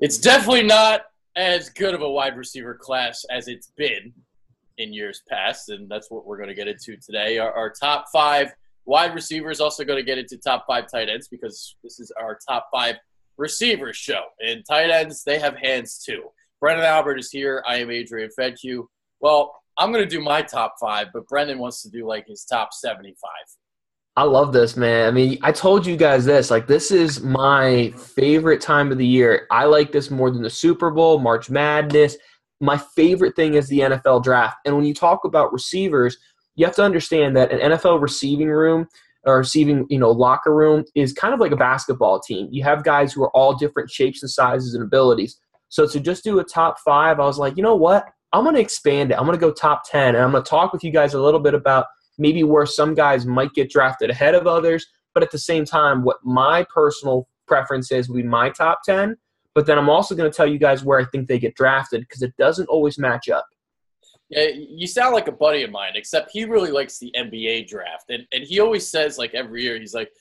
It's definitely not as good of a wide receiver class as it's been in years past, and that's what we're going to get into today. Our top 5 wide receivers, also going to get into top 5 tight ends because this is our top 5 receivers show. And tight ends, they have hands too. Brendan Albert is here. I am Adrian Fedke. Well, I'm going to do my top 5, but Brendan wants to do like his top 75. I love this, man. I mean, I told you guys this. Like, this is my favorite time of the year. I like this more than the Super Bowl, March Madness. My favorite thing is the NFL draft. And when you talk about receivers, you have to understand that an NFL receiving room or receiving, locker room is kind of like a basketball team. You have guys who are all different shapes and sizes and abilities. So to just do a top 5, I was like, you know what? I'm going to expand it. I'm going to go top 10, and I'm going to talk with you guys a little bit about maybe where some guys might get drafted ahead of others, but at the same time, what my personal preference is would be my top 10. But then I'm also going to tell you guys where I think they get drafted because it doesn't always match up. Yeah, you sound like a buddy of mine, except he really likes the NBA draft. And he always says, like, every year, he's like,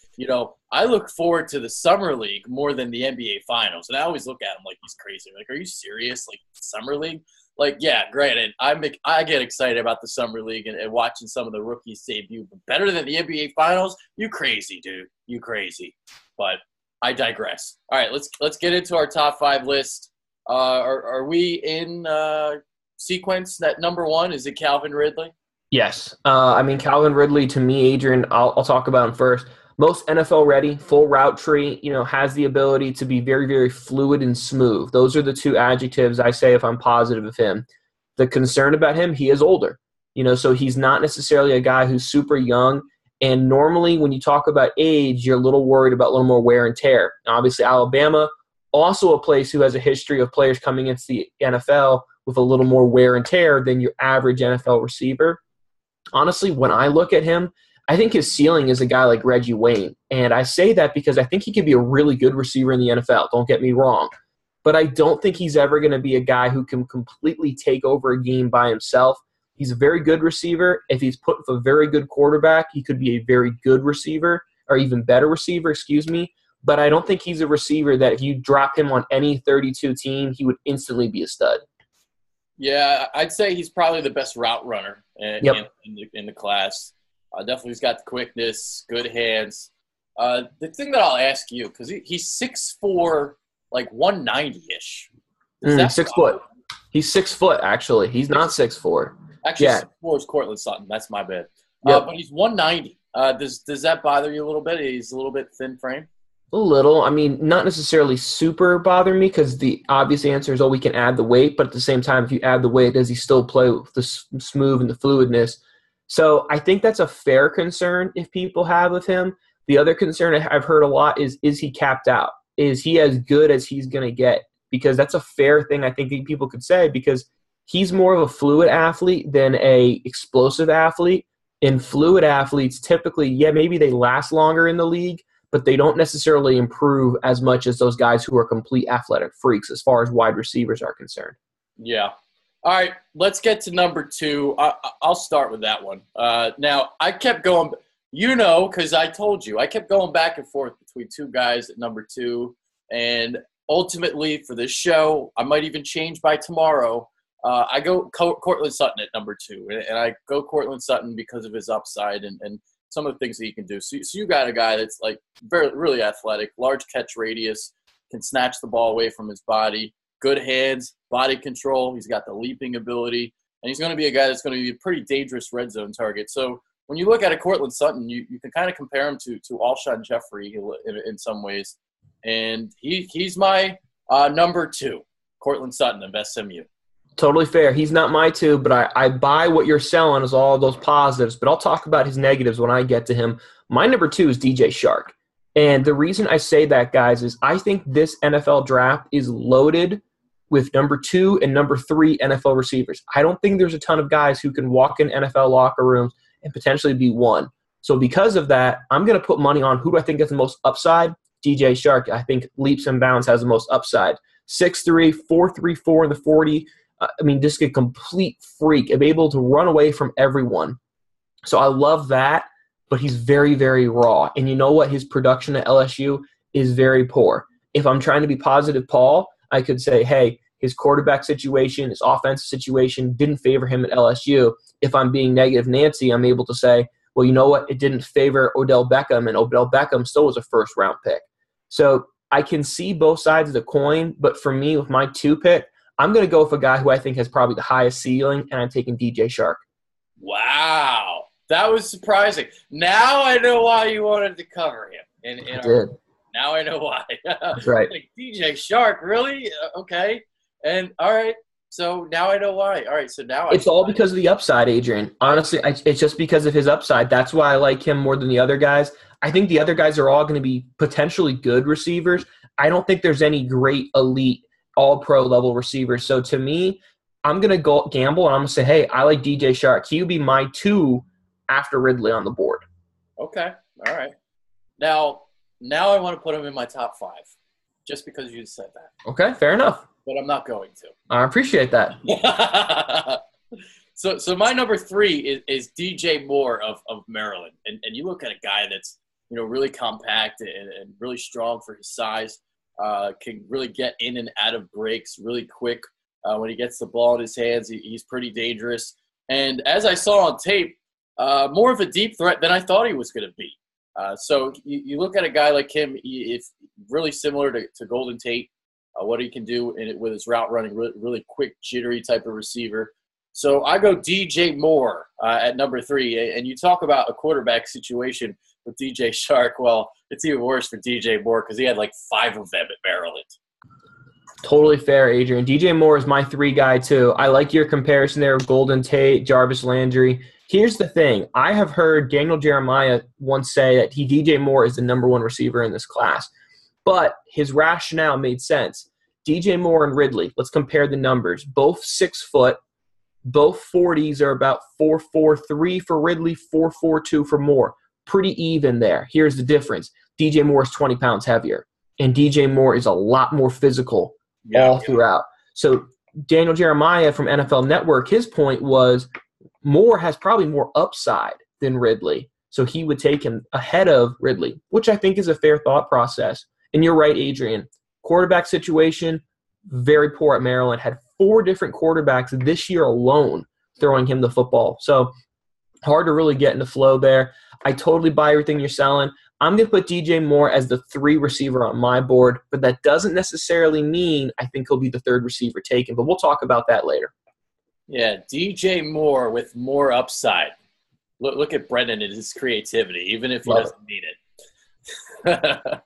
I look forward to the Summer League more than the NBA Finals. And I always look at him like he's crazy. Like, are you serious? Like, Summer League? Like, yeah, granted, I get excited about the Summer League and watching some of the rookies debut. But better than the NBA Finals? You crazy, dude. You crazy. But I digress. All right, let's get into our top 5 list. Are we in sequence? That number 1, is it Calvin Ridley? Yes. Calvin Ridley, to me, Adrian, I'll talk about him first. Most NFL ready, full route tree, has the ability to be very, very fluid and smooth. Those are the 2 adjectives I say if I'm positive of him. The concern about him, he is older, so he's not necessarily a guy who's super young. And normally when you talk about age, you're a little worried about a little more wear and tear. Now, obviously, Alabama, also a place who has a history of players coming into the NFL with a little more wear and tear than your average NFL receiver. Honestly, when I look at him, I think his ceiling is a guy like Reggie Wayne. And I say that because I think he could be a really good receiver in the NFL. Don't get me wrong. But I don't think he's ever going to be a guy who can completely take over a game by himself. He's a very good receiver. If he's put with a very good quarterback, he could be a very good receiver, or even better receiver, But I don't think he's a receiver that if you drop him on any 32 team, he would instantly be a stud. Yeah, I'd say he's probably the best route runner in the class. Definitely he's got the quickness, good hands. The thing that I'll ask you, because he's 6'4", like 190-ish. 6 foot. He's 6 foot, actually. He's not 6'4". Actually, 6'4" is Cortland Sutton. That's my bad. But he's 190. Does that bother you a little bit? He's a little bit thin frame? A little. Not necessarily super bother me because the obvious answer is, we can add the weight. But at the same time, if you add the weight, does he still play with the smooth and the fluidness? So I think that's a fair concern if people have of him. The other concern I've heard a lot is he capped out? Is he as good as he's going to get? Because that's a fair thing I think people could say because he's more of a fluid athlete than a explosive athlete. And fluid athletes typically, maybe they last longer in the league, but they don't necessarily improve as much as those guys who are complete athletic freaks as far as wide receivers are concerned. Yeah. All right, let's get to number 2. I'll start with that one. Now, I kept going, because I told you, I kept going back and forth between 2 guys at number 2. And ultimately, for this show, I might even change by tomorrow. I go Cortland Sutton at number 2. And I go Cortland Sutton because of his upside and some of the things that he can do. So you got a guy that's like very, really athletic, large catch radius, can snatch the ball away from his body, good hands, body control. He's got the leaping ability, and he's going to be a guy that's going to be a pretty dangerous red zone target. So when you look at a Cortland Sutton, you can kind of compare him to Alshon Jeffrey in some ways. And he's my number 2, Cortland Sutton of SMU. Totally fair. He's not my 2, but I buy what you're selling as all those positives, but I'll talk about his negatives when I get to him. My number 2 is DJ Chark. And the reason I say that, guys, is I think this NFL draft is loaded with number 2 and number 3 NFL receivers. I don't think there's a ton of guys who can walk in NFL locker rooms and potentially be 1. So because of that, I'm going to put money on who do I think has the most upside. DJ Chark, I think, leaps and bounds has the most upside. 6'3", 4.34 in the 40. Just a complete freak, able to run away from everyone. So I love that, but he's very, very raw. And you know what? His production at LSU is very poor. If I'm trying to be positive, Paul, I could say, hey, his quarterback situation, his offensive situation didn't favor him at LSU. If I'm being negative Nancy, I'm able to say, well, you know what? It didn't favor Odell Beckham, and Odell Beckham still was a first-round pick. So I can see both sides of the coin, but for me, with my 2 pick, I'm going to go with a guy who I think has probably the highest ceiling, and I'm taking DJ Chark. Wow. That was surprising. Now I know why you wanted to cover him. I did. Now I know why. That's right. Like, DJ Chark, really? Okay. And all right. So now I know why. All right. So now it's all because of the upside, Adrian. Honestly, it's just because of his upside. That's why I like him more than the other guys. I think the other guys are all going to be potentially good receivers. I don't think there's any great elite all-pro level receivers. So to me, I'm going to go gamble, and I'm going to say, hey, I like DJ Chark. He would be my 2 after Ridley on the board. Okay. All right. Now I want to put him in my top 5 just because you said that. Okay, fair enough. But I'm not going to. I appreciate that. So my number 3 is DJ Moore of Maryland. And you look at a guy that's, really compact and really strong for his size, can really get in and out of breaks really quick. When he gets the ball in his hands, he's pretty dangerous. And as I saw on tape, more of a deep threat than I thought he was going to be. So you look at a guy like him, it's really similar to Golden Tate, what he can do with his route running, really quick, jittery type of receiver. So I go DJ Moore at number 3. And you talk about a quarterback situation with DJ Chark. Well, it's even worse for DJ Moore because he had like 5 of them at Maryland. Totally fair, Adrian. DJ Moore is my 3 guy, too. I like your comparison there of Golden Tate, Jarvis Landry. Here's the thing. I have heard Daniel Jeremiah once say that DJ Moore is the number 1 receiver in this class. But his rationale made sense. DJ Moore and Ridley, let's compare the numbers. Both 6 foot. Both 40s are about 4.43 for Ridley, 4.42 for Moore. Pretty even there. Here's the difference. DJ Moore is 20 pounds heavier. And DJ Moore is a lot more physical all throughout. So Daniel Jeremiah from NFL Network, his point was Moore has probably more upside than Ridley. So he would take him ahead of Ridley, which I think is a fair thought process. And you're right, Adrian. Quarterback situation, very poor at Maryland. Had 4 different quarterbacks this year alone throwing him the football. So hard to really get into flow there. I totally buy everything you're selling. I'm going to put DJ Moore as the 3 receiver on my board, but that doesn't necessarily mean I think he'll be the 3rd receiver taken, but we'll talk about that later. Yeah, DJ Moore with more upside. Look at Brendan and his creativity, even if he doesn't need it.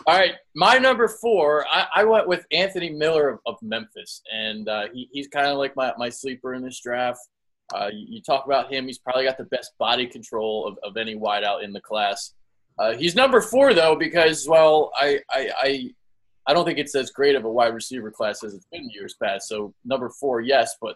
All right, my number 4, I went with Anthony Miller of Memphis, and he's kind of like my sleeper in this draft. You talk about him, he's probably got the best body control of any wideout in the class. He's number 4, though, because, well, I don't think it's as great of a wide receiver class as it's been in years past. So number 4, yes, but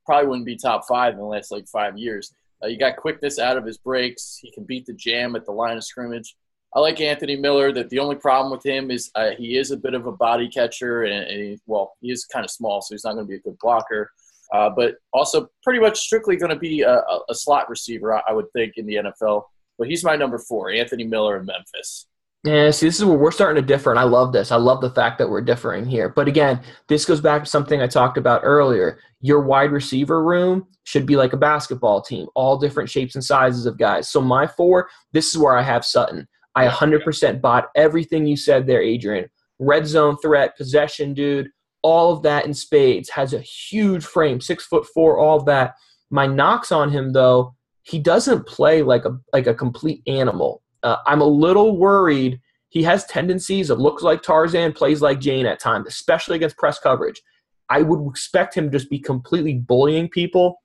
probably wouldn't be top 5 in the last, 5 years. You got quickness out of his breaks. He can beat the jam at the line of scrimmage. I like Anthony Miller. That the only problem with him is he is a bit of a body catcher, and he is kind of small, so he's not going to be a good blocker. But also pretty much strictly going to be a slot receiver, I would think, in the NFL. But he's my number 4, Anthony Miller in Memphis. Yeah, see, this is where we're starting to differ, and I love this. I love the fact that we're differing here. But again, this goes back to something I talked about earlier. Your wide receiver room should be like a basketball team, all different shapes and sizes of guys. So my 4, this is where I have Sutton. I 100% bought everything you said there, Adrian. Red zone threat, possession dude, all of that in spades. Has a huge frame, 6'4", all of that. My knocks on him, though, he doesn't play like a complete animal. I'm a little worried. He has tendencies of looks like Tarzan, plays like Jane at times, especially against press coverage. I would expect him to just be completely bullying people.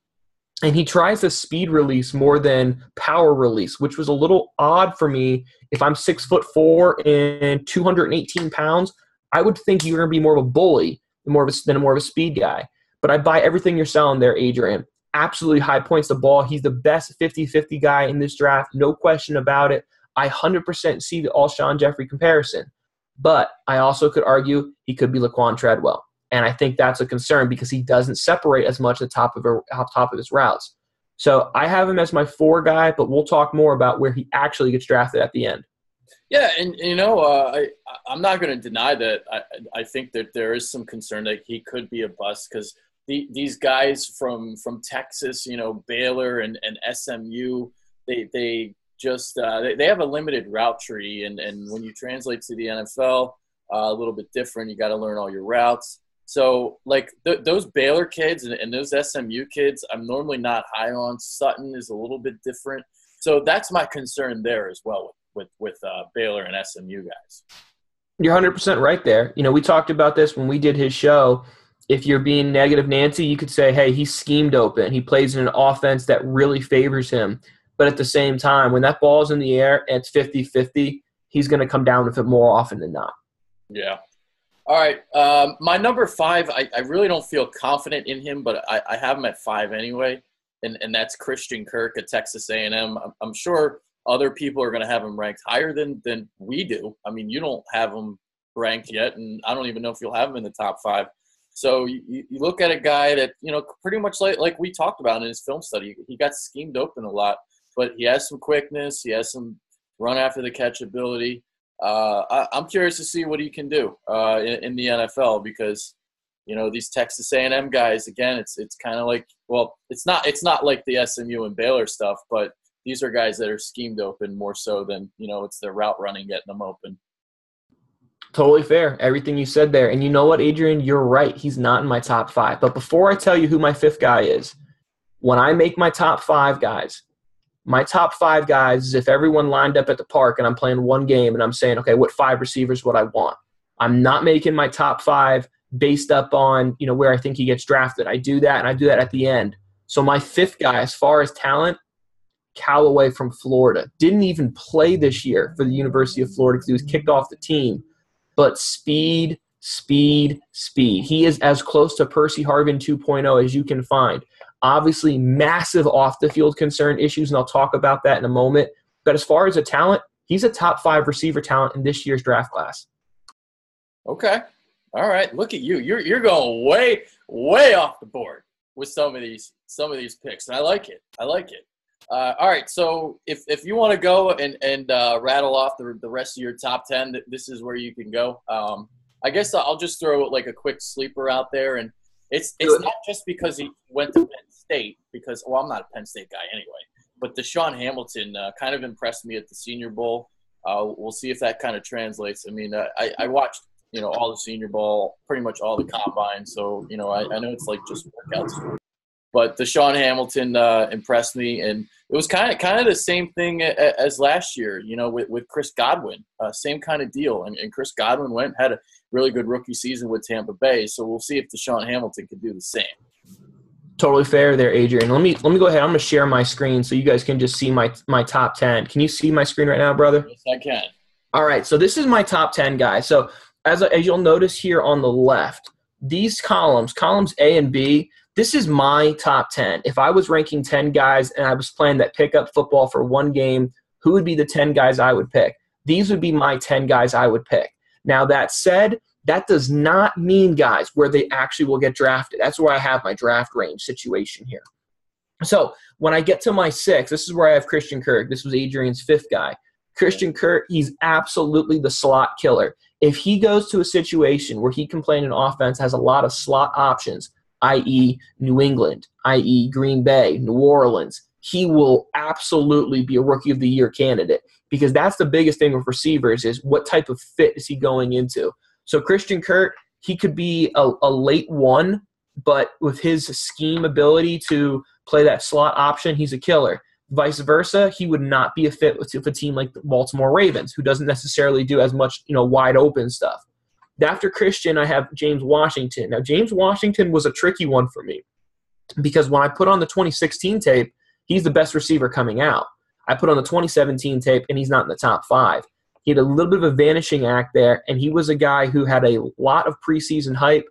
And he tries to speed release more than power release, which was a little odd for me. If I'm 6'4" and 218 pounds, I would think you're going to be more of a bully than more of a speed guy. But I buy everything you're selling there, Adrian. Absolutely high points to ball. He's the best 50-50 guy in this draft, no question about it. I 100% see the Alshon Jeffrey comparison. But I also could argue he could be Laquan Treadwell. And I think that's a concern because he doesn't separate as much at the top of his routes. So I have him as my 4 guy, but we'll talk more about where he actually gets drafted at the end. Yeah, and I'm not going to deny that. I think that there is some concern that he could be a bust because these guys from Texas, Baylor and SMU, they just they have a limited route tree, and when you translate to the NFL, a little bit different. You got to learn all your routes. So like those Baylor kids and those SMU kids, I'm normally not high on. Sutton is a little bit different. So that's my concern there as well with Baylor and SMU guys. You're 100% right there. We talked about this when we did his show. If you're being negative Nancy, you could say, hey, he's schemed open. He plays in an offense that really favors him. But at the same time, when that ball's in the air and it's 50-50, he's going to come down with it more often than not. Yeah. All right. My number 5, I really don't feel confident in him, but I have him at 5 anyway, and that's Christian Kirk at Texas A&M. I'm sure other people are going to have him ranked higher than we do. I mean, you don't have him ranked yet, and I don't even know if you'll have him in the top 5. So you look at a guy that, pretty much like we talked about in his film study, he got schemed open a lot, but he has some quickness. He has some run after the catch ability. I'm curious to see what he can do in the NFL because, these Texas A&M guys, again, it's kind of like, well, it's not like the SMU and Baylor stuff, but these are guys that are schemed open more so than, it's their route running getting them open. Totally fair. Everything you said there. And you know what, Adrian? You're right. He's not in my top 5. But before I tell you who my 5th guy is, when I make my top 5 guys is if everyone lined up at the park and I'm playing one game and I'm saying, okay, what 5 receivers would I want? I'm not making my top 5 based up on, where I think he gets drafted. I do that, and I do that at the end. So my 5th guy, as far as talent, Callaway from Florida. Didn't even play this year for the University of Florida because he was kicked off the team. But speed. He is as close to Percy Harvin 2.0 as you can find. Obviously, massive off-the-field concern issues, and I'll talk about that in a moment. But as far as a talent, he's a top 5 receiver talent in this year's draft class. Okay. All right. Look at you. You're going way, way off the board with some of these picks, and I like it. All right, so if you want to go and rattle off the rest of your top 10, this is where you can go. I guess I'll just throw like a quick sleeper out there, and it's not just because he went to Penn State, because I'm not a Penn State guy anyway, but the Shawn Hamilton kind of impressed me at the Senior Bowl. We'll see if that kind of translates. I mean, I watched all the Senior Bowl, pretty much all the combine, so I know it's like just workouts. But the Shawn Hamilton impressed me, and it was kind of the same thing as last year, with Chris Godwin, same kind of deal. And Chris Godwin had a really good rookie season with Tampa Bay, so we'll see if the Shawn Hamilton can do the same. Totally fair there, Adrian. Let me go ahead. I'm going to share my screen so you guys can just see my top 10. Can you see my screen right now, brother? Yes, I can. All right, so this is my top 10 guys. So as you'll notice here on the left, these columns A and B, this is my top 10. If I was ranking 10 guys and I was playing that pickup football for one game, who would be the 10 guys I would pick? These would be my 10 guys I would pick. Now, that said, that does not mean, guys, where they actually will get drafted. That's where I have my draft range situation here. So when I get to my 6, this is where I have Christian Kirk. This was Adrian's 5th guy. Christian Kirk, he's absolutely the slot killer. If he goes to a situation where he can play in an offense has a lot of slot options, i.e. New England, i.e. Green Bay, New Orleans, he will absolutely be a Rookie of the Year candidate because that's the biggest thing with receivers is what type of fit is he going into. So Christian Kirk, he could be a late 1, but with his scheme ability to play that slot option, he's a killer. Vice versa, he would not be a fit with a team like the Baltimore Ravens, who doesn't necessarily do as much wide open stuff. After Christian, I have James Washington. Now, James Washington was a tricky one for me because when I put on the 2016 tape, he's the best receiver coming out. I put on the 2017 tape, and he's not in the top 5. He had a little bit of a vanishing act there, and he was a guy who had a lot of preseason hype,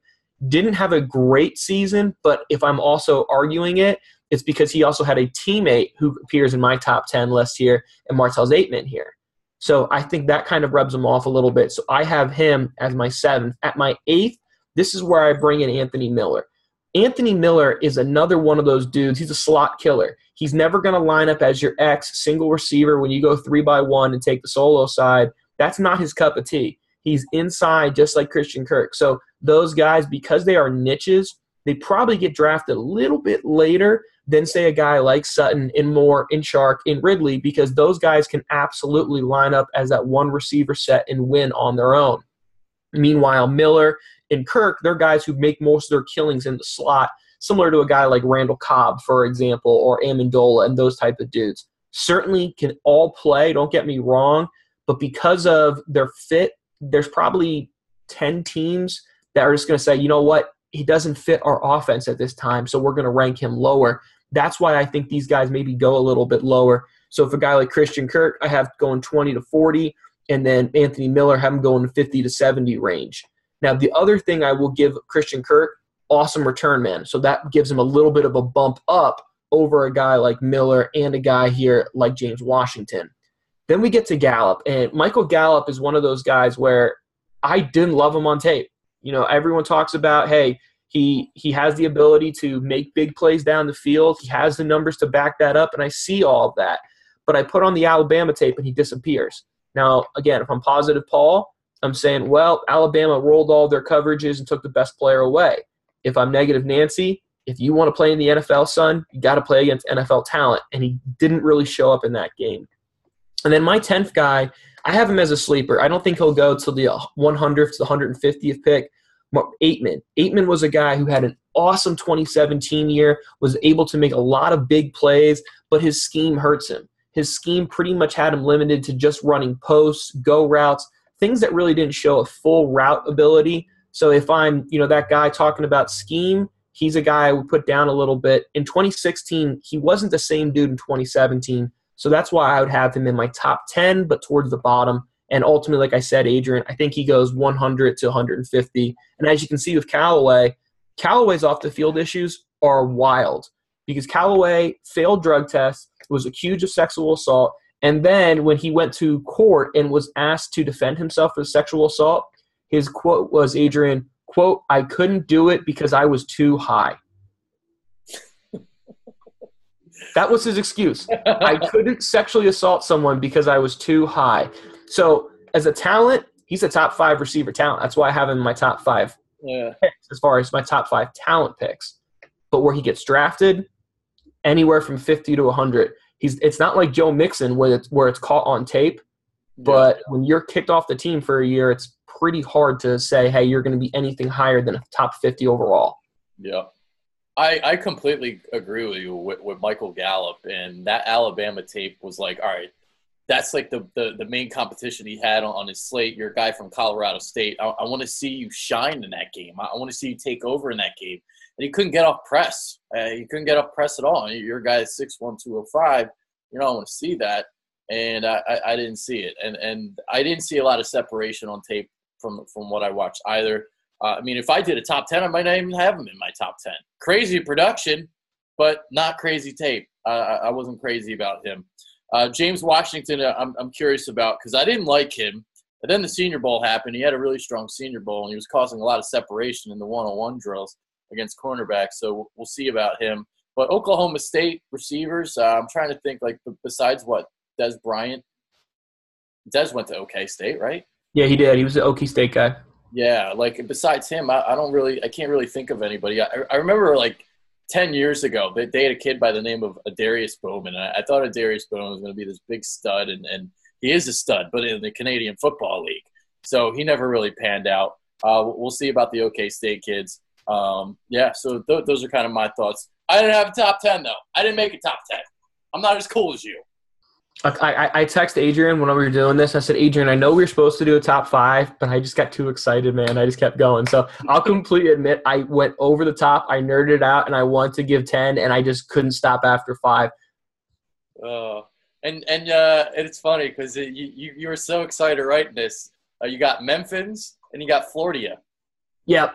didn't have a great season, but if I'm also arguing it, it's because he also had a teammate who appears in my top 10 list here, and Martell's Aitman here. So I think that kind of rubs him off a little bit. So I have him as my 7th. At my 8th, this is where I bring in Anthony Miller. Anthony Miller is another one of those dudes. He's a slot killer. He's never going to line up as your X single receiver when you go 3-by-1 and take the solo side That's not his cup of tea. He's inside just like Christian Kirk. So those guys, because they are niches, they probably get drafted a little bit later than, say, a guy like Sutton, in Moore, in Chark, in Ridley, because those guys can absolutely line up as that one receiver set and win on their own. Meanwhile, Miller and Kirk, they're guys who make most of their killings in the slot, similar to a guy like Randall Cobb, for example, or Amendola and those type of dudes. Certainly can all play, don't get me wrong, but because of their fit, there's probably 10 teams that are just going to say, you know what, he doesn't fit our offense at this time, so we're going to rank him lower. That's why I think these guys maybe go a little bit lower. So if a guy like Christian Kirk, I have going 20 to 40, and then Anthony Miller, have him going 50 to 70 range. Now, the other thing I will give Christian Kirk, awesome return man. So that gives him a little bit of a bump up over a guy like Miller and a guy here like James Washington. Then we get to Gallup, and Michael Gallup is one of those guys where I didn't love him on tape. You know, everyone talks about, hey, he has the ability to make big plays down the field. He has the numbers to back that up, and I see all of that. But I put on the Alabama tape, and he disappears. Now, again, if I'm positive Paul, I'm saying, well, Alabama rolled all their coverages and took the best player away. If I'm negative Nancy, if you want to play in the NFL, son, you got to play against NFL talent, and he didn't really show up in that game. And then my 10th guy, I have him as a sleeper. I don't think he'll go till the 100th to the 150th pick. Aitman. Aitman was a guy who had an awesome 2017 year, was able to make a lot of big plays, but his scheme hurts him. His scheme pretty much had him limited to just running posts, go routes, things that really didn't show a full route ability. So if I'm, that guy talking about scheme, he's a guy I would put down a little bit. In 2016, he wasn't the same dude in 2017. So that's why I would have him in my top 10, but towards the bottom. And ultimately, like I said, Adrian, I think he goes 100 to 150. And as you can see with Callaway's off-the-field issues are wild because Callaway failed drug tests, was accused of sexual assault, and then when he went to court and was asked to defend himself for sexual assault, his quote was, Adrian, quote, "I couldn't do it because I was too high." That was his excuse. I couldn't sexually assault someone because I was too high. So as a talent, he's a top 5 receiver talent. That's why I have him in my top 5 picks as far as my top 5 talent picks. But where he gets drafted, anywhere from 50 to 100. It's not like Joe Mixon where it's caught on tape. But when you're kicked off the team for a year, it's pretty hard to say, hey, you're going to be anything higher than a top 50 overall. Yeah. I completely agree with you with Michael Gallup, and that Alabama tape was like, all right, that's like the main competition he had on his slate. You're a guy from Colorado State. I want to see you shine in that game. I want to see you take over in that game. And he couldn't get off press. He couldn't get off press at all. You're a guy at 6'1", 205. You don't want to see that. And I didn't see it. And I didn't see a lot of separation on tape from what I watched either. If I did a top 10, I might not even have him in my top 10. Crazy production, but not crazy tape. I wasn't crazy about him. James Washington, I'm curious about because I didn't like him. And then the Senior Bowl happened. He had a really strong Senior Bowl, and he was causing a lot of separation in the one-on-one drills against cornerbacks. So we'll see about him. But Oklahoma State receivers, I'm trying to think, like, besides what, Des Bryant? Des went to OK State, right? Yeah, he did. He was an OK State guy. Yeah, like besides him, I can't really think of anybody. I remember like 10 years ago, they had a kid by the name of Adarius Bowman. I thought Adarius Bowman was going to be this big stud, and he is a stud, but in the Canadian Football League. So he never really panned out. We'll see about the OK State kids. So those are kind of my thoughts. I didn't have a top 10, though. I didn't make a top 10. I'm not as cool as you. I texted Adrian when we were doing this. I said, Adrian, I know we were supposed to do a top 5, but I just got too excited, man. I just kept going. So I'll completely admit I went over the top. I nerded out, and I wanted to give 10, and I just couldn't stop after 5. And it's funny because you were so excited writing this. You got Memphis and you got Florida. Yep.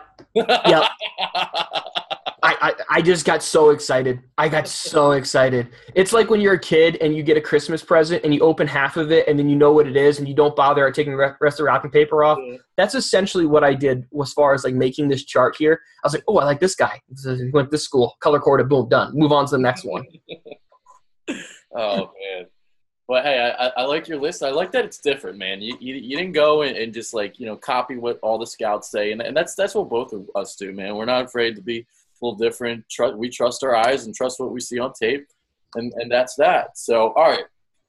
I just got so excited. I got so excited. It's like when you're a kid and you get a Christmas present and you open half of it and then you know what it is and you don't bother taking the rest of the wrapping paper off. Yeah. That's essentially what I did as far as like making this chart here. I was like, oh, I like this guy. He went to this school, color coded, boom, done. Move on to the next one. Oh, man. But hey, I like your list. I like that it's different, man. You didn't go and just like, copy what all the scouts say, and that's what both of us do, man. We're not afraid to be a little different. We trust our eyes and trust what we see on tape, and that's that. So, all right.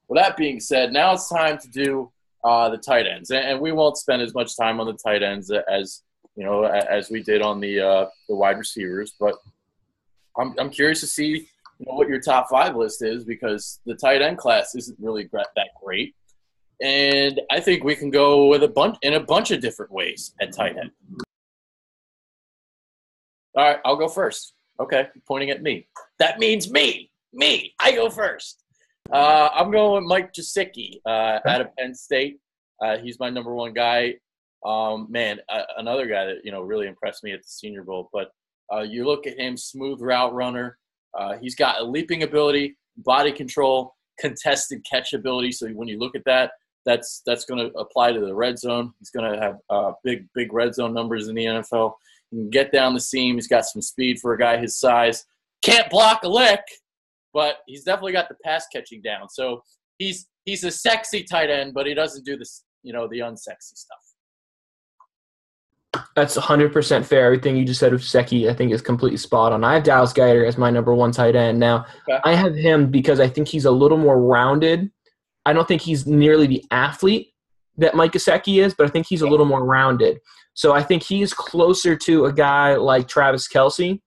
With that being said, now it's time to do the tight ends, and we won't spend as much time on the tight ends as we did on the wide receivers. But I'm curious to see what your top 5 list is, because the tight end class isn't really that great. And I think we can go with in a bunch of different ways at tight end. All right, I'll go first. Okay, pointing at me. That means me. I go first. I'm going with Micah Kiseki out of Penn State. He's my number 1 guy. Another guy that really impressed me at the Senior Bowl. But you look at him, smooth route runner. He's got a leaping ability, body control, contested catch ability. So when you look at that, that's going to apply to the red zone. He's going to have big red zone numbers in the NFL. He can get down the seam. He's got some speed for a guy his size. Can't block a lick, but he's definitely got the pass catching down. So he's a sexy tight end, but he doesn't do this, the unsexy stuff. That's 100% fair. Everything you just said with Kiseki, I think, is completely spot on. I have Dallas Goedert as my number 1 tight end. Now, okay. I have him because I think he's a little more rounded. I don't think he's nearly the athlete that Micah Kiseki is, but I think he's a little more rounded. So I think he's closer to a guy like Travis Kelce,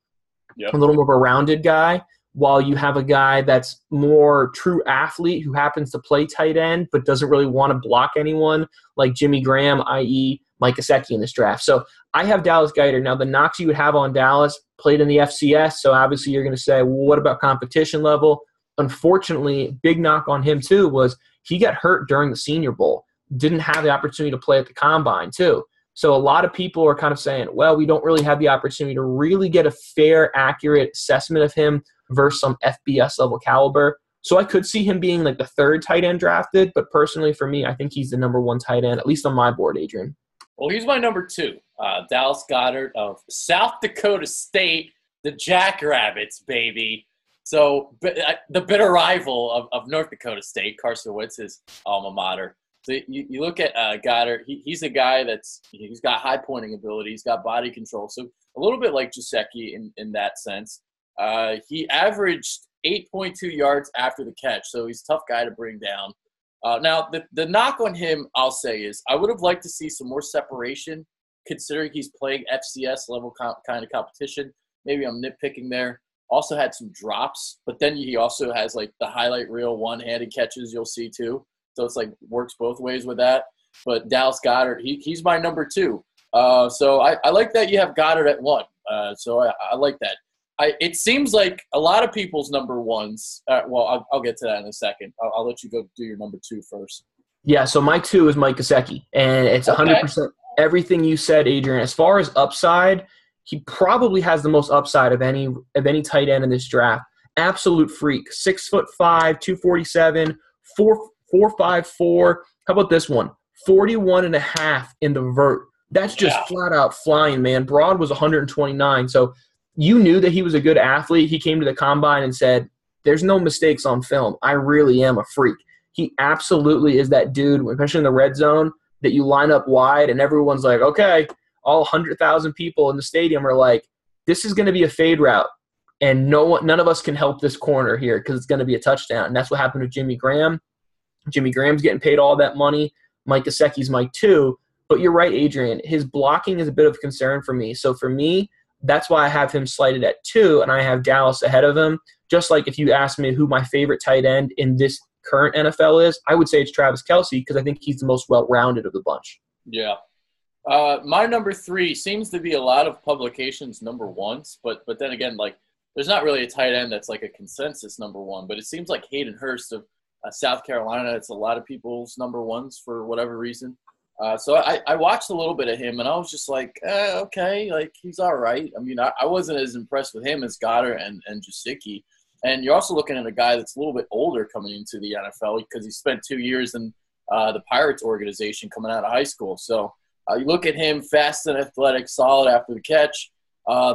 a little more of a rounded guy, while you have a guy that's more true athlete who happens to play tight end but doesn't really want to block anyone, like Jimmy Graham, i.e., Micah Kiseki in this draft. So I have Dallas Goedert. Now, the knocks you would have on Dallas, played in the FCS, so obviously you're going to say, well, what about competition level? Unfortunately, big knock on him too was he got hurt during the Senior Bowl, didn't have the opportunity to play at the Combine too. So a lot of people are kind of saying, well, we don't really have the opportunity to really get a fair, accurate assessment of him versus some FBS level caliber. So I could see him being like the 3rd tight end drafted, but personally for me, I think he's the number 1 tight end, at least on my board, Adrian. Well, he's my number 2, Dallas Goedert of South Dakota State, the Jackrabbits, baby. So the bitter rival of North Dakota State, Carson Wentz's alma mater. So you look at Goedert, he's a guy he's got high pointing ability, he's got body control. So a little bit like Kiseki in that sense. He averaged 8.2 yards after the catch, so he's a tough guy to bring down. Now, the knock on him, I'll say, is I would have liked to see some more separation, considering he's playing FCS level kind of competition. Maybe I'm nitpicking there. Also had some drops, but then he also has like the highlight reel one-handed catches you'll see too. So it's like works both ways with that. But Dallas Goedert, he's my number 2. So I like that you have Goedert at 1. So I like that. It seems like a lot of people's number 1s. I'll get to that in a second. I'll let you go do your number 2 first. Yeah, so my 2 is Micah Kiseki, and it's 100% everything you said, Adrian. As far as upside, he probably has the most upside of any tight end in this draft. Absolute freak. 6'5", 247, 4.54. How about this one? 41.5 in the vert. That's just flat out flying, man. Broad was 129. So you knew that he was a good athlete. He came to the Combine and said, there's no mistakes on film. I really am a freak. He absolutely is that dude, especially in the red zone, that you line up wide and everyone's like, okay, all 100,000 people in the stadium are like, this is going to be a fade route. And none of us can help this corner here because it's going to be a touchdown. And that's what happened with Jimmy Graham. Jimmy Graham's getting paid all that money. Mike Kiseki's my 2. But you're right, Adrian. His blocking is a bit of a concern for me. So for me, that's why I have him slated at 2, and I have Dallas ahead of him. Just like if you ask me who my favorite tight end in this current NFL is, I would say it's Travis Kelce because I think he's the most well-rounded of the bunch. Yeah. My number 3 seems to be a lot of publications' number 1s, but then again, like there's not really a tight end that's like a consensus number 1, but it seems like Hayden Hurst of South Carolina, it's a lot of people's number 1s for whatever reason. So I watched a little bit of him, and I was just like, okay, like he's all right. I mean, I wasn't as impressed with him as Goedert and Kiseki. And you're also looking at a guy that's a little bit older coming into the NFL because he spent 2 years in the Pirates organization coming out of high school. So you look at him, fast and athletic, solid after the catch.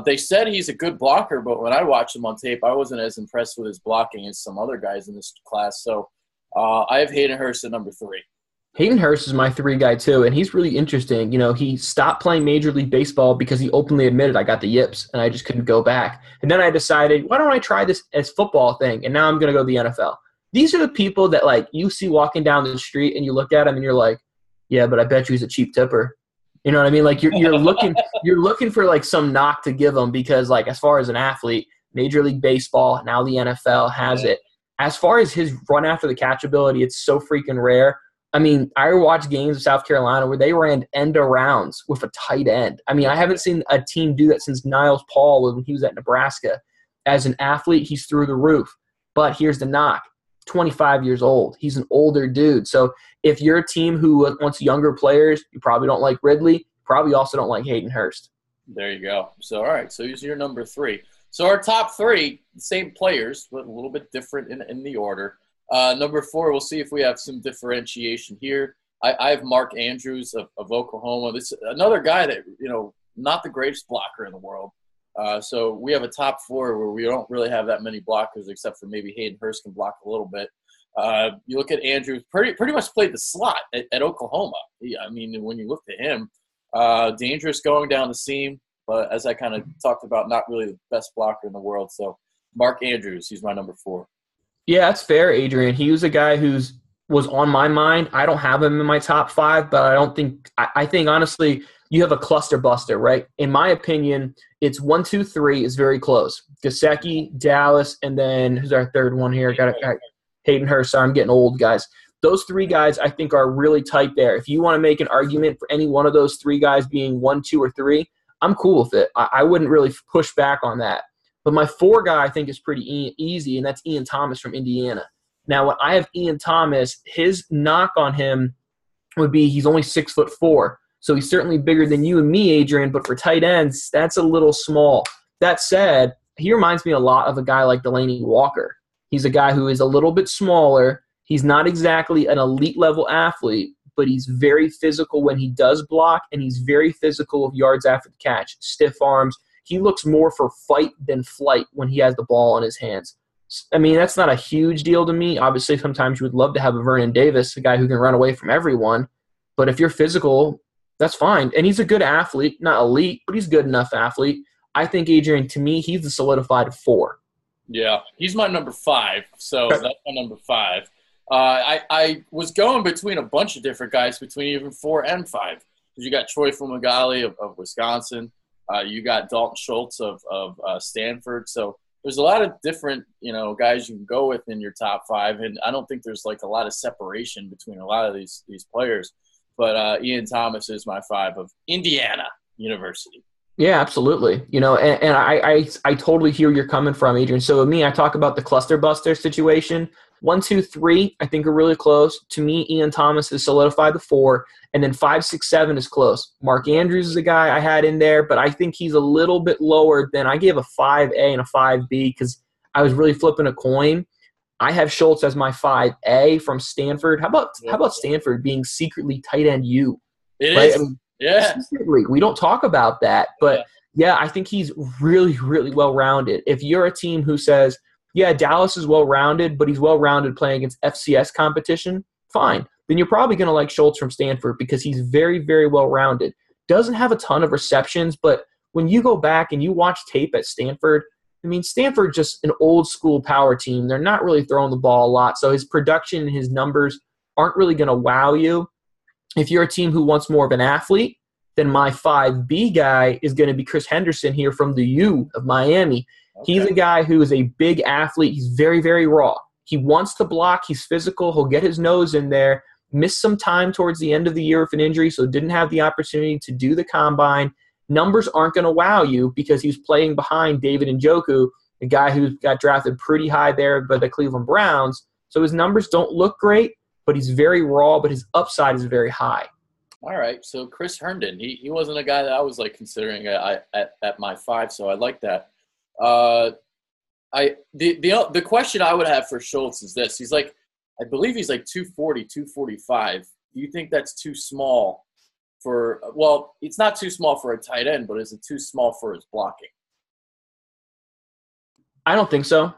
They said he's a good blocker, but when I watched him on tape, I wasn't as impressed with his blocking as some other guys in this class. So I have Hayden Hurst at number 3. Hayden Hurst is my 3 guy too, and he's really interesting. You know, he stopped playing Major League Baseball because he openly admitted I got the yips and I just couldn't go back. And then I decided, why don't I try this as football thing? And now I'm going to go to the NFL. These are the people that like you see walking down the street and you look at them and you're like, yeah, but I bet you he's a cheap tipper. You know what I mean? Like you're looking for like some knock to give him because like as far as an athlete, Major League Baseball, now the NFL has it. As far as his run after the catch ability, it's so freaking rare. I mean, I watched games of South Carolina where they ran end arounds with a tight end. I mean, I haven't seen a team do that since Niles Paul when he was at Nebraska. As an athlete, he's through the roof. But here's the knock. 25 years old. He's an older dude. So if you're a team who wants younger players, you probably don't like Ridley. You probably also don't like Hayden Hurst. There you go. So, all right. So he's your number 3. So our top 3, same players, but a little bit different in the order. Number 4, we'll see if we have some differentiation here. I have Mark Andrews of Oklahoma. This is another guy that, you know, not the greatest blocker in the world. So we have a top 4 where we don't really have that many blockers except for maybe Hayden Hurst can block a little bit. You look at Andrews, pretty much played the slot at Oklahoma. I mean, when you look at him, dangerous going down the seam, but as I kind of talked about, not really the best blocker in the world. So Mark Andrews, he's my number 4. Yeah, that's fair, Adrian. He was a guy was on my mind. I don't have him in my top 5, but I think honestly, you have a cluster buster, right? In my opinion, it's 1, 2, 3 is very close. Kiseki, Dallas, and then who's our third one here? Got Hayden Hurst. Sorry, I'm getting old, guys. Those 3 guys I think are really tight there. If you want to make an argument for any one of those 3 guys being 1, 2, or 3, I'm cool with it. I wouldn't really push back on that. But my 4 guy I think is pretty easy, and that's Ian Thomas from Indiana. Now, when I have Ian Thomas, his knock on him would be he's only 6'4", so he's certainly bigger than you and me, Adrian. But for tight ends, that's a little small. That said, he reminds me a lot of a guy like Delaney Walker. He's a guy who is a little bit smaller. He's not exactly an elite level athlete, but he's very physical when he does block, and he's very physical with yards after the catch, stiff arms. He looks more for fight than flight when he has the ball in his hands. I mean, that's not a huge deal to me. Obviously, sometimes you would love to have a Vernon Davis, a guy who can run away from everyone. But if you're physical, that's fine. And he's a good athlete, not elite, but he's a good enough athlete. I think, Adrian, to me, he's the solidified 4. Yeah, he's my number 5. So that's my number 5. I was going between a bunch of different guys between even 4 and 5. Because you got Troy Fumagalli of Wisconsin. You got Dalton Schultz of Stanford. So there's a lot of different, you know, guys you can go with in your top 5. And I don't think there's like a lot of separation between a lot of these players. But Ian Thomas is my 5 of Indiana University. Yeah, absolutely. You know, and I totally hear where you're coming from, Adrian. So with me, I talk about the cluster buster situation. 1, 2, 3, I think are really close. To me, Ian Thomas has solidified the 4, and then 5, 6, 7 is close. Mark Andrews is a guy I had in there, but I think he's a little bit lower than I gave a 5A and a 5B because I was really flipping a coin. I have Schultz as my 5A from Stanford. How about Stanford being secretly tight end U? It right? is. I mean, yeah. We don't talk about that, but yeah, I think he's really, really well-rounded. If you're a team who says, yeah, Dallas is well-rounded, but he's well-rounded playing against FCS competition, fine. Then you're probably going to like Schultz from Stanford because he's very, very well-rounded. Doesn't have a ton of receptions, but when you go back and you watch tape at Stanford, I mean, Stanford's just an old-school power team. They're not really throwing the ball a lot, so his production and his numbers aren't really going to wow you. If you're a team who wants more of an athlete, then my 5B guy is going to be Chris Henderson here from the U of Miami. Okay. He's a guy who is a big athlete. He's very, very raw. He wants to block. He's physical. He'll get his nose in there. Missed some time towards the end of the year with an injury, so didn't have the opportunity to do the combine. Numbers aren't going to wow you because he's playing behind David Njoku, a guy who got drafted pretty high there by the Cleveland Browns. So his numbers don't look great, but he's very raw, but his upside is very high. All right, so Chris Herndon, he wasn't a guy that I was like considering at my 5, so I like that. The question I would have for Schultz is this: he's like, I believe he's like 240, 245. Do you think that's too small for? Well, it's not too small for a tight end, but is it too small for his blocking? I don't think so.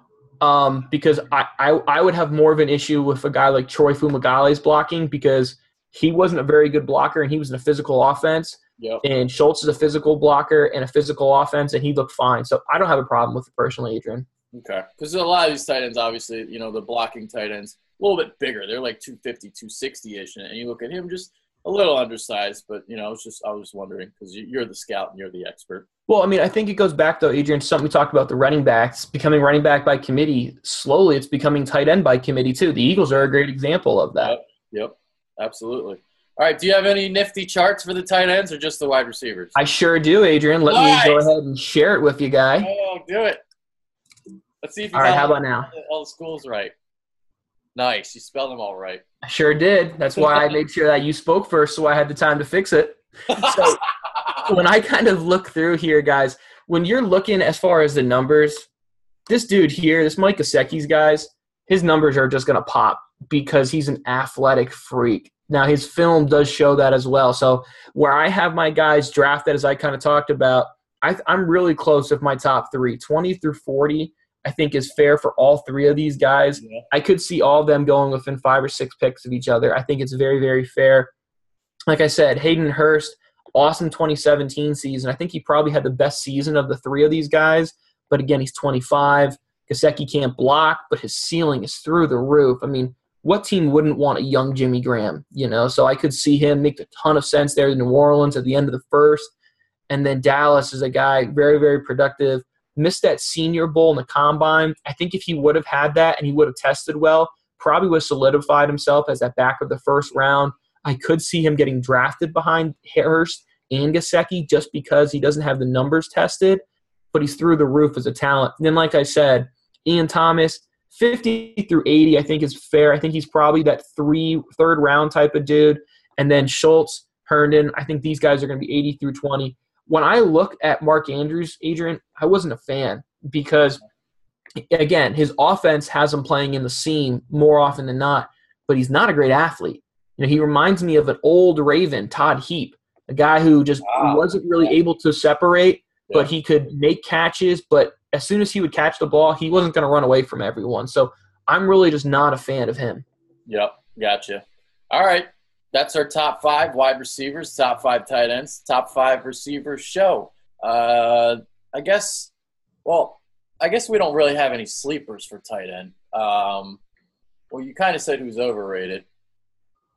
because I would have more of an issue with a guy like Troy Fumagalli's blocking because he wasn't a very good blocker and he was in a physical offense. Yep. And Schultz is a physical blocker and a physical offense, and he looked fine. So I don't have a problem with it personally, Adrian. Okay. Because a lot of these tight ends, obviously, the blocking tight ends, a little bbit bigger. They're like 250, 260-ish. And you look at him, just a little undersized. But, I was wondering because you're the scout and you're the expert. Well, I mean, I think it goes back, though, Adrian, to something we talked about, the running backs, becoming running back by committee. Slowly, it's becoming tight end by committee, too. The Eagles are a great example of that. Yep. Absolutely. All right, do you have any nifty charts for the tight ends or just the wide receivers? I sure do, Adrian. Let me go ahead and share it with you, guy. Oh, do it. Let's see if you got how about now? All the schools right. Nice. You spelled them all right. I sure did. That's why I made sure that you spoke first so I had the time to fix it. So when I kind of look through here, guys, when you're looking as far as the numbers, this dude here, this Micah Kiseki's guys, his numbers are just going to pop because he's an athletic freak. Now, his film does show that as well. So where I have my guys drafted, as I kind of talked about, I'm really close with my top three. 20 through 40, I think, is fair for all three of these guys. Yeah. I could see all of them going within 5 or 6 picks of each other. I think it's very, very fair. Like I said, Hayden Hurst, awesome 2017 season. I think he probably had the best season of the three of these guys. But, again, he's 25. Kiseki can't block, but his ceiling is through the roof. I mean, what team wouldn't want a young Jimmy Graham, So I could see him make a ton of sense there in New Orleans at the end of the first. And then Dallas is a guy very, very productive. Missed that Senior Bowl in the Combine. I think if he would have had that and he would have tested well, probably would have solidified himself as that back of the first round. I could see him getting drafted behind Hurst and Kiseki just because he doesn't have the numbers tested, but he's through the roof as a talent. And then, like I said, Ian Thomas, 50 through 80, I think is fair. I think he's probably that third round type of dude. And then Schultz, Herndon, I think these guys are going to be 80 through 20. When I look at Mark Andrews, Adrian, I wasn't a fan because, again, his offense has him playing in the seam more often than not, but he's not a great athlete. He reminds me of an old Raven, Todd Heap, a guy who just wasn't really able to separate, but he could make catches, but as soon as he would catch the ball, he wasn't going to run away from everyone. So I'm really just not a fan of him. Yep, gotcha. All right, that's our top 5 wide receivers, top 5 tight ends, top 5 receivers show. I guess we don't really have any sleepers for tight end. Well, you kind of said who's overrated.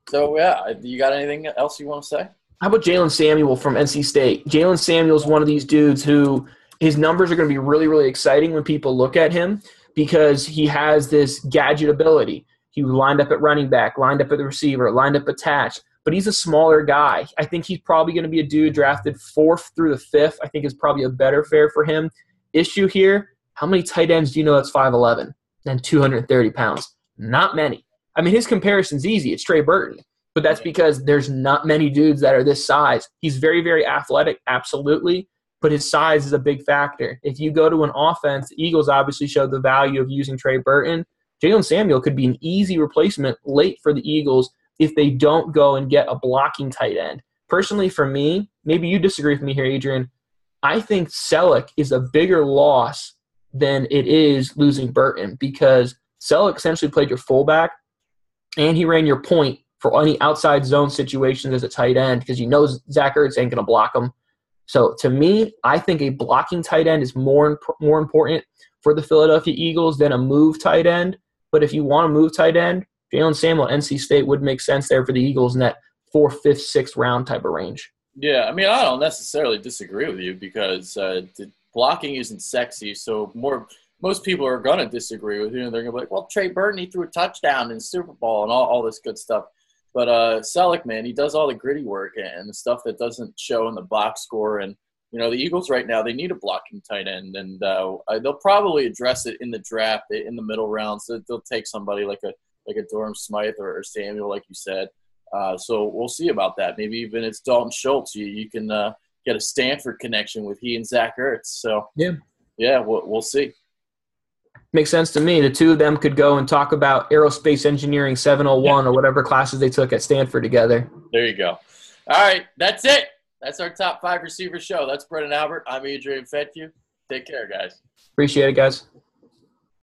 So, yeah, you got anything else you want to say? How about Jalen Samuel from NC State? Jalen Samuel is one of these dudes who his numbers are going to be really, really exciting when people look at him because he has this gadget ability. He lined up at running back, lined up at the receiver, lined up attached, but he's a smaller guy. I think he's probably going to be a dude drafted 4th through the 5th. I think is probably a better fare for him. Issue here, how many tight ends do you know that's 5'11" and 230 pounds? Not many. I mean, his comparison's easy. It's Trey Burton. But that's because there's not many dudes that are this size. He's very, very athletic, absolutely, but his size is a big factor. If you go to an offense, the Eagles obviously showed the value of using Trey Burton. Jalen Samuel could be an easy replacement late for the Eagles if they don't go and get a blocking tight end. Personally, for me, maybe you disagree with me here, Adrian, I think Selleck is a bigger loss than it is losing Burton because Selleck essentially played your fullback and he ran your point for any outside zone situations as a tight end because Zach Ertz ain't going to block him. So to me, I think a blocking tight end is more important for the Philadelphia Eagles than a move tight end. But if you want to move tight end, Jalen Samuel, NC State would make sense there for the Eagles in that 4th, 5th, 6th round type of range. Yeah, I mean, I don't necessarily disagree with you because blocking isn't sexy. So most people are going to disagree with you. And they're going to be like, well, Trey Burton, he threw a touchdown in the Super Bowl and all this good stuff. But Selleck, man, he does all the gritty work and the stuff that doesn't show in the box score. And, the Eagles right now, they need a blocking tight end. And they'll probably address it in the draft in the middle rounds. So they'll take somebody like a Durham Smythe or Samuel, like you said. So we'll see about that. Maybe even it's Dalton Schultz. You can get a Stanford connection with he and Zach Ertz. So, yeah, we'll see. Makes sense to me. The two of them could go and talk about aerospace engineering 701 or whatever classes they took at Stanford together. There you go. All right, that's it. That's our top 5 receiver show. That's Brendan Albert. I'm Adrian Fetke. Take care, guys. Appreciate it, guys.